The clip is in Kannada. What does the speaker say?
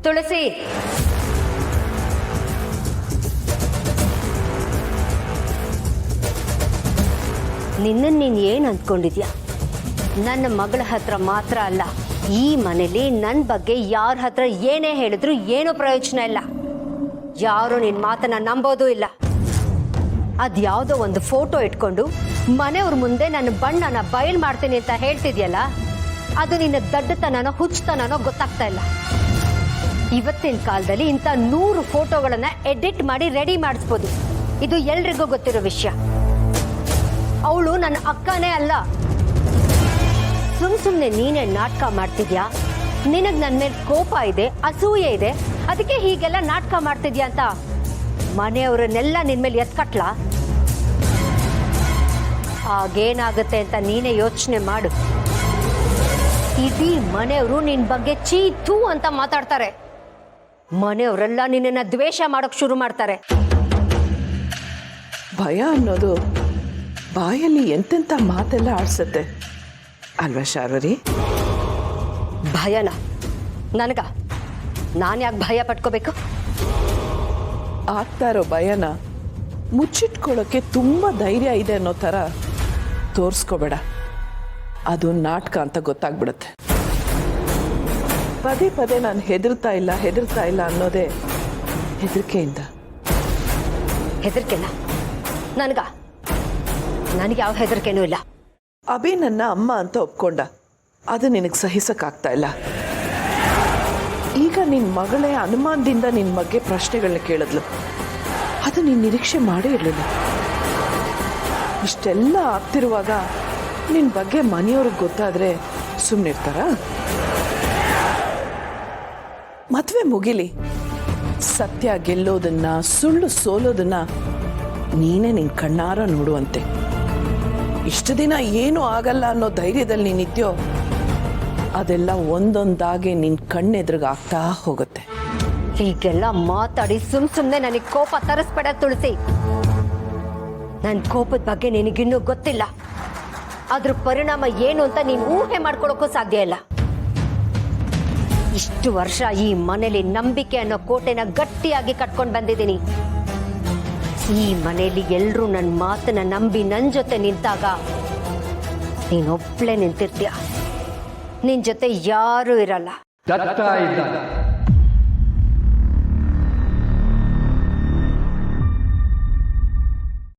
ತುಳಸಿ, ನೀನ್ ಏನ್ ಅಂದ್ಕೊಂಡಿದ್ಯಾ? ನನ್ನ ಮಗಳ ಹತ್ರ ಮಾತ್ರ ಅಲ್ಲ, ಈ ಮನೇಲಿ ನನ್ನ ಬಗ್ಗೆ ಯಾರ ಹತ್ರ ಏನೇ ಹೇಳಿದ್ರು ಏನೂ ಪ್ರಯೋಜನ ಇಲ್ಲ. ಯಾರು ನಿನ್ನ ಮಾತನ್ನ ನಂಬೋದೂ ಇಲ್ಲ. ಅದ್ಯಾವುದೋ ಒಂದು ಫೋಟೋ ಇಟ್ಕೊಂಡು ಮನೆಯವ್ರ ಮುಂದೆ ನನ್ನ ಬಣ್ಣನ ಬಯಲು ಮಾಡ್ತೀನಿ ಅಂತ ಹೇಳ್ತಿದ್ಯಲ್ಲ, ಅದು ನಿನ್ನ ದಡ್ಡತನನೋ ಹುಚ್ಚತನನೋ ಗೊತ್ತಾಗ್ತಾ ಇಲ್ಲ. ಇವತ್ತಿನ ಕಾಲದಲ್ಲಿ ಇಂಥ 100 ಫೋಟೋಗಳನ್ನ ಎಡಿಟ್ ಮಾಡಿ ರೆಡಿ ಮಾಡಿಸ್ಬೋದು. ಇದು ಎಲ್ರಿಗೂ ಗೊತ್ತಿರೋ ವಿಷಯ. ಅವಳು ನನ್ನ ಅಕ್ಕನೇ ಅಲ್ಲ. ಸುಮ್ಮನೆ ನೀನೇ ನಾಟಕ ಮಾಡ್ತಿದ್ಯಾ? ನಿನಗೆ ನನ್ನ ಮೇಲೆ ಕೋಪ ಇದೆ, ಅಸೂಯೆ ಇದೆ, ಅದಕ್ಕೆ ಹೀಗೆಲ್ಲ ನಾಟಕ ಮಾಡ್ತಿದ್ಯಾ ಅಂತ ಮನೆಯವರನ್ನೆಲ್ಲ ನಿನ್ನ ಮೇಲೆ ಎತ್ಕಟ್ಲಾ? ಆಗೇನಾಗುತ್ತೆ ಅಂತ ನೀನೇ ಯೋಚನೆ ಮಾಡು. ಇಡೀ ಮನೆಯವರು ನಿನ್ನ ಬಗ್ಗೆ ಚೀತು ಅಂತ ಮಾತಾಡ್ತಾರೆ. ಮನೆಯವರೆಲ್ಲ ನಿನ್ನನ್ನು ದ್ವೇಷ ಮಾಡೋಕೆ ಶುರು ಮಾಡ್ತಾರೆ. ಭಯ ಅನ್ನೋದು ಬಾಯಲ್ಲಿ ಎಂತೆಂಥ ಮಾತೆಲ್ಲ ಆಡ್ಸತ್ತೆ ಅಲ್ವಾ ಶಾರ್ವರಿ? ಭಯನ ನನಗ? ನಾನು ಯಾಕೆ ಭಯ ಪಟ್ಕೋಬೇಕು? ಆಗ್ತಾ ಇರೋ ಭಯನ ಮುಚ್ಚಿಟ್ಕೊಳ್ಳೋಕ್ಕೆ ತುಂಬ ಧೈರ್ಯ ಇದೆ ಅನ್ನೋ ಥರ ತೋರಿಸ್ಕೋಬೇಡ. ಅದು ನಾಟಕ ಅಂತ ಗೊತ್ತಾಗ್ಬಿಡುತ್ತೆ. ಪದೇ ಪದೇ ನಾನು ಹೆದರ್ತಾ ಇಲ್ಲ ಅನ್ನೋದೇ ಹೆದರಿಕೆಯಿಂದ. ಹೆದರಿಕೆನ? ನನಗೆ ಯಾವ ಹೆದರಿಕೆನೂ ಇಲ್ಲ. ಅಭಿ ನನ್ನ ಅಮ್ಮ ಅಂತ ಒಪ್ಕೊಂಡ, ಅದು ನಿನಗೆ ಸಹಿಸಕ್ಕಾಗ್ತಾ ಇಲ್ಲ. ಈಗ ನಿನ್ನ ಮಗಳೇ ಅನುಮಾನದಿಂದ ನಿನ್ನ ಬಗ್ಗೆ ಪ್ರಶ್ನೆಗಳನ್ನ ಕೇಳಿದ್ಲು. ಅದು ನೀನು ನಿರೀಕ್ಷೆ ಮಾಡೇ ಇರಲಿಲ್ಲ. ಇಷ್ಟೆಲ್ಲ ಆಗ್ತಿರುವಾಗ ನಿನ್ನ ಬಗ್ಗೆ ಮನೆಯವ್ರಿಗೆ ಗೊತ್ತಾದರೆ ಸುಮ್ಮನಿರ್ತಾರ? ಮದುವೆ ಮುಗಿಲಿ, ಸತ್ಯ ಗೆಲ್ಲೋದನ್ನ ಸುಳ್ಳು ಸೋಲೋದನ್ನ ನೀನೇ ನಿನ್ನ ಕಣ್ಣಾರ ನೋಡುವಂತೆ. ಇಷ್ಟು ದಿನ ಏನೂ ಆಗಲ್ಲ ಅನ್ನೋ ಧೈರ್ಯದಲ್ಲಿ ನೀನಿದ್ಯೋ, ಅದೆಲ್ಲ ಒಂದೊಂದಾಗೆ ನಿನ್ನ ಕಣ್ಣೆದ್ರಿಗೆ ಆಗ್ತಾ ಹೋಗುತ್ತೆ. ಹೀಗೆಲ್ಲ ಮಾತಾಡಿ ಸುಮ್ಮನೆ ನನಗೆ ಕೋಪ ತರಿಸ್ಬೇಡ ತುಳಸಿ. ನನ್ನ ಕೋಪದ ಬಗ್ಗೆ ನಿನಗಿನ್ನೂ ಗೊತ್ತಿಲ್ಲ. ಅದ್ರ ಪರಿಣಾಮ ಏನು ಅಂತ ನೀನು ಊಹೆ ಮಾಡ್ಕೊಳ್ಳೋಕ್ಕೂ ಸಾಧ್ಯ ಇಲ್ಲ. ಇಷ್ಟು ವರ್ಷ ಈ ಮನೇಲಿ ನಂಬಿಕೆ ಅನ್ನೋ ಕೋಟೆನ ಗಟ್ಟಿಯಾಗಿ ಕಟ್ಕೊಂಡು ಬಂದಿದ್ದೀನಿ. ಈ ಮನೆಯಲ್ಲಿ ಎಲ್ಲರೂ ನನ್ನ ಮಾತನ್ನ ನಂಬಿ ನನ್ನ ಜೊತೆ ನಿಂತಾಗ ನೀನೊಬ್ಳೆ ನಿಂತಿರ್ತೀಯ. ನಿನ್ ಜೊತೆ ಯಾರೂ ಇರಲ್ಲ. ದತ್ತ ಇದ್ದ